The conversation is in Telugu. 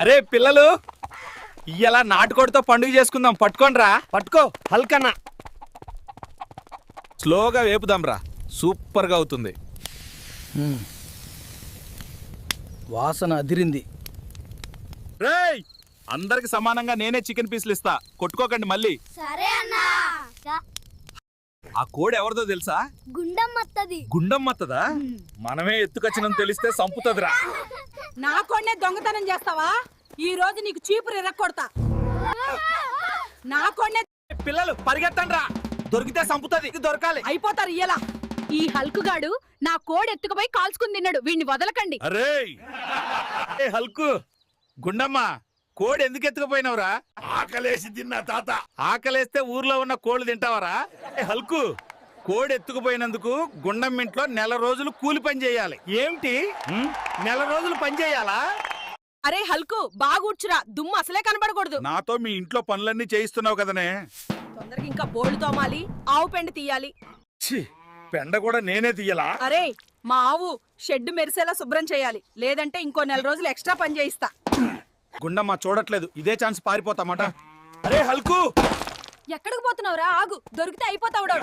అరే పిల్లలు, ఇలా నాటుకోడితో పండుగ చేసుకుందాం. పట్టుకోండిరా. పట్టుకో హల్కన్నా. స్లోగా వేపుదాం రా, సూపర్ గా అవుతుంది. వాసన అదిరింది. రేయ్, అందరికి సమానంగా నేనే చికెన్ పీసులు ఇస్తా, కొట్టుకోకండి మళ్ళీ. సరే అన్నా. ఆ కోడి ఎవరిదో తెలుసా? గుండమ్మత్తది. గుండమ్మత్తదా? మనమే ఎత్తుకొచ్చినంత తెలిస్తే సంపుతదిరా. నా కోడ్నే దొంగతనం చేస్తావా? ఈ రోజు నీకు చీపురు ఎరక్కొడతా. నా కోడ్నే. పిల్లలు పరిగెత్తండి రా, దొరికితే సంపుతది, దొరకాలి. అయిపోతారు ఇయ్యలా. ఈ హల్కుగాడు నా కోడి ఎత్తుకుపోయి కాల్చుకుని తిన్నాడు, వీడిని వదలకండి. అరే హల్కు, గుండమ్మ, కోడి ఎందుకు ఎత్తుకుపోయినవరా? ఆకలేసి తిన్నా తాత. ఆకలేస్తే ఊర్లో ఉన్న కోళ్ళు తింటావరా? హల్కు, కోడి ఎత్తుకుపోయినందుకు గుండమ్మ ఇంట్లో నెల రోజులు కూలి పని చేయాలి. ఏమిటి నెల రోజులు పని చేయాలా? అరే హల్కు, బాగూడ్చురా, దుమ్ము అసలే కనబడకూడదు. నాతో మీ ఇంట్లో పనులన్నీ చేయిస్తున్నావు కదనే. తొందరగా ఇంకా బోళ్లు తోమాలి, ఆవు పెండ తీయాలి. ఛీ, పెండ కూడా నేనే తీయలా? అరే, మా ఆవు షెడ్ మెరిసేలా శుభ్రం చేయాలి, లేదంటే ఇంకో నెల రోజులు ఎక్స్ట్రా పని చేయిస్తా. గుండమ్మ చూడట్లేదు, ఇదే ఛాన్స్ పారిపోతామాట. అరే హల్కు, ఎక్కడికి పోతున్నావురా? ఆగు, దొరికితే అయిపోతావుడా.